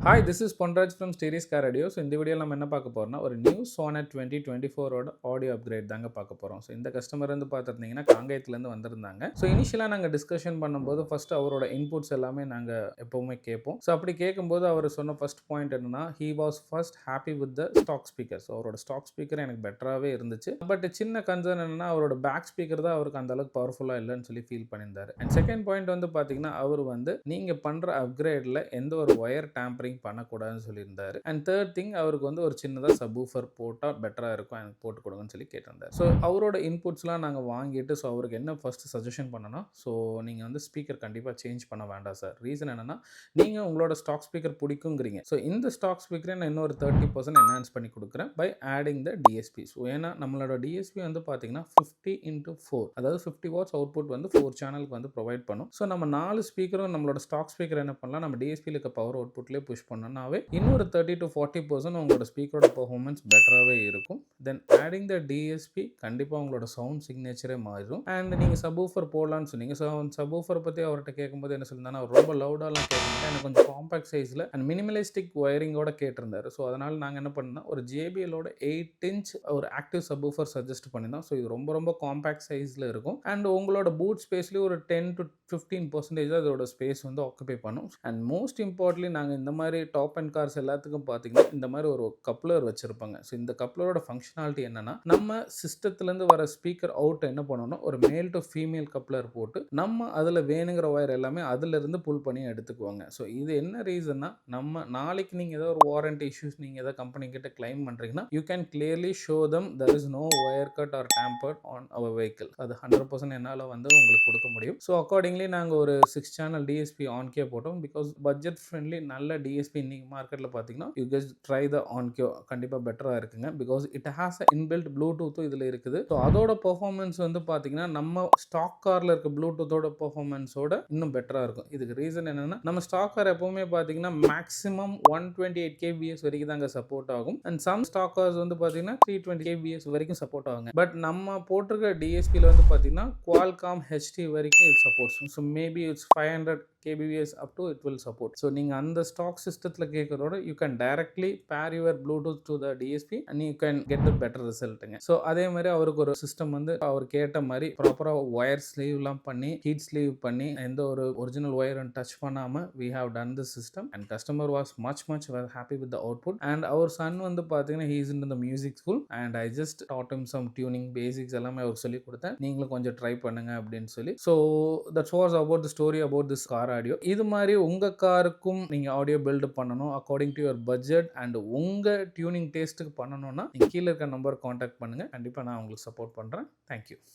Hi, this is Ponraj from Steris Car Radio. So இந்த வீடியோல நம்ம என்ன பார்க்க போறோம்னா ஒரு நியூ Sonet 2024 ஓட ஆடியோ அப்கிரேட் தாங்க பார்க்க போறோம். ஸோ இந்த கஸ்டமர் வந்து பார்த்துருந்தீங்கன்னா காங்கேயத்துலேருந்து வந்திருந்தாங்க. ஸோ இனிஷியலாக நாங்கள் டிஸ்கஷன் பண்ணும்போது ஃபர்ஸ்ட் அவரோட இன்புட்ஸ் எல்லாமே நாங்கள் எப்போவுமே கேட்போம். ஸோ அப்படி கேட்கும்போது அவர் சொன்ன ஃபர்ஸ்ட் பாயிண்ட் என்னன்னா he was first happy with the stock speaker. So அவரோட ஸ்டாக் ஸ்பீக்கர் எனக்கு பெட்டராகவே இருந்துச்சு. பட் சின்ன கன்சர்ன் என்னன்னா அவரோட பேக் ஸ்பீக்கர் தான் அவருக்கு அந்த அளவுக்கு பவர்ஃபுல்லாக இல்லைன்னு சொல்லி ஃபீல் பண்ணியிருந்தாரு. அண்ட் செகண்ட் பாயிண்ட் வந்து பார்த்தீங்கன்னா அவர் வந்து நீங்கள் பண்ணுற அப்கிரேடில் எந்த ஒரு ஒயர் டேம்பரிங் பண்ணக்கூடாதுன்னு சொல்லியிருந்தாரு. அண்ட் தேர்ட் திங் அவருக்கு வந்து ஒரு சின்னதாக சப்வூஃபர் போட்டால் பெட்டராக இருக்கும், எனக்கு போட்டு கொடுங்கன்னு சொல்லி கேட்டிருந்தார். ஸோ அவரோட இன்புட்ஸ்லாம் நாங்கள் வாங்கிட்டு ஸோ அவருக்கு என்ன ஃபர்ஸ்ட் சஜஷன் பண்ணனா, ஸோ நீங்கள் வந்து ஸ்பீக்கர் கண்டிப்பாக சேஞ்ச் பண்ண வேண்டாம் சார். ரீசன் என்னன்னா நீங்கள் உங்களோட ஸ்டாக் ஸ்பீக்கர் பிடிக்குங்கிறீங்க. ஸோ இந்த ஸ்டாக் ஸ்பீக்கரை நான் இன்னொரு 30% என்ஹான்ஸ் பண்ணி கொடுக்குறேன் by adding the DSP. So ஏன்னா நம்மளோட டிஎஸ்பி வந்து பார்த்தீங்கன்னா 50x4, அதாவது 50 வாட்ஸ் அவுட்புட் வந்து 4 சேனலுக்கு வந்து ப்ரொவைட் பண்ணும். ஸோ நம்ம 4 ஸ்பீக்கரும் நம்மளோட ஸ்டாக் ஸ்பீக்கர் என்ன பண்ணலாம், நம்ம டிஎஸ்பியில் இருக்க பவர் அவுட்புட்லேயே புஷ் பண்ணனாவே இன்னொரு 30-40% உங்களோட ஸ்பீக்கரோட பெர்ஃபார்மன்ஸ் பெட்டராகவே இருக்கும். தென் ஆடிங் த டிஎஸ்பி கண்டிப்பாக உங்களோட சவுண்ட் சிக்னேச்சரே மாறும். அண்ட் நீங்கள் சப்வூஃபர் போடலான்னு சொன்னீங்க. ஸோ சப்வூஃபர் பற்றி அவர்கிட்ட கேட்கும்போது என்ன சொல்லியிருந்தாங்கன்னா அவர் ரொம்ப லவுடாலாம் கேட்கும்போது எனக்கு கொஞ்சம் காம்பாக்ட் சைஸில் அண்ட் மினிமலிஸ்டிக் ஒயரிங்கோட கேட்டிருந்தாரு. ஸோ அதனால் நாங்கள் என்ன பண்ணோம்னா ஒரு ஜேபிஎலோட 8 இன்ச் ஒரு ஆக்டிவ் சப்வூஃபர் சஜஸ்ட் பண்ணியிருந்தோம். ஸோ இது ரொம்ப காம்பாக்ட் சைஸில் இருக்கும். அண்ட் உங்களோட பூட் ஸ்பேஸ்லேயே ஒரு 10-15% அதோட ஸ்பேஸ் வந்து ஆக்குபை பண்ணும். அண்ட் மோஸ்ட் இம்பார்ட்லி நாங்கள் இந்த மாதிரி டாப் அண்ட் கார்ஸ் எல்லாத்துக்கும் பார்த்தீங்கன்னா இந்த மாதிரி ஒரு கப்ளர் வச்சிருப்பாங்க. ஸோ இந்த கப்ளரோட ஃபங்க்ஷனாலிட்டி என்னன்னா நம்ம சிஸ்டத்துலேருந்து வர ஸ்பீக்கர் அவுட் என்ன பண்ணணும், ஒரு மேல் டு ஃபீமேல் கப்ளர் போட்டு நம்ம அதில் வேணுங்கிற ஒயர் எல்லாமே அதிலிருந்து புல் பண்ணி எடுத்துக்குவாங்க. ஸோ இது என்ன ரீசன்னா நம்ம நாளைக்கு நீங்கள் ஏதோ ஒரு வாரண்டி இஷ்யூஸ் நீங்கள் ஏதோ கம்பெனி கிட்ட கிளைம் பண்ணுறீங்கன்னா you can clearly show them there is no wire cut or tampered on அவர் வெஹிக்கிள். அது 100% என்னால் வந்து உங்களுக்கு கொடுக்க முடியும். ஸோ அக்கார்டிங்லி நாங்கள் ஒரு 6 சேனல் டிஎஸ்பி ஆன்கே போட்டோம். பிகாஸ் பட்ஜெட் ஃப்ரெண்ட்லி நல்ல டிஎஸ்பி இன்னைக்கு மார்க்கெட்டில் பார்த்தீங்கன்னா you guess try the Onkyo கண்டிப்பாக பெட்டராக இருக்குங்க. Because it has a inbuilt ப்ளூடூத்தும் இதில் இருக்குது. ஸோ அதோட பெர்ஃபார்மன்ஸ் வந்து பார்த்தீங்கன்னா நம்ம ஸ்டாக் காரில் இருக்க ப்ளூடூத்தோட பெர்ஃபார்மன்ஸோட இன்னும் பெட்டராக இருக்கும். இதுக்கு ரீசன் என்னன்னா நம்ம ஸ்டாக் கார் எப்பவுமே பார்த்தீங்கன்னா மேக்ஸிமம் 128 kbs வரைக்கும் தாங்க சப்போர்ட் ஆகும். அண்ட் சம் ஸ்டாக் கார்ஸ் வந்து பார்த்தீங்கன்னா 320 kbs வரைக்கும் சப்போர்ட் ஆகுங்க. பட் நம்ம போட்டிருக்க டிஎஸ்பியில் வந்து பார்த்தீங்கன்னா Qualcomm HT வரைக்கும் இது supports. So maybe it's 500 kbs up to it will support. So நீங்கள் அந்த ஸ்டாக் சிஸ்டத்தில் கேட்குறதோட you can directly pair your Bluetooth to the DSP and you can get the better ரிசல்ட்டுங்க. ஸோ அதே மாதிரி அவருக்கு ஒரு சிஸ்டம் வந்து அவர் கேட்ட மாதிரி ப்ராப்பராக ஒயர் ஸ்லீவ்லாம் பண்ணி ஹீட் ஸ்லீவ் பண்ணி எந்த ஒரு ஒரிஜினல் ஒயரும் டச் பண்ணாமல் we have done the system and customer was much happy with the output. And அவர் சன் வந்து பார்த்தீங்கன்னா he is in the music school and I just taught him some tuning basics எல்லாமே அவருக்கு சொல்லி கொடுத்தேன். நீங்களும் கொஞ்சம் ட்ரை பண்ணுங்க அப்படின்னு சொல்லி. So that's was about the story about this car audio. இது மாதிரி உங்க காருக்கும் நீங்க ஆடியோ பில்ட் பண்ணணும் according to your budget and உங்க டியூனிங் டேஸ்ட்டுக்கு பண்ணணும்னா நீங்க கீழே இருக்க நம்பர் கான்டாக்ட் பண்ணுங்க. கண்டிப்பா நான் உங்களுக்கு சப்போர்ட் பண்றேன். தேங்க்யூ.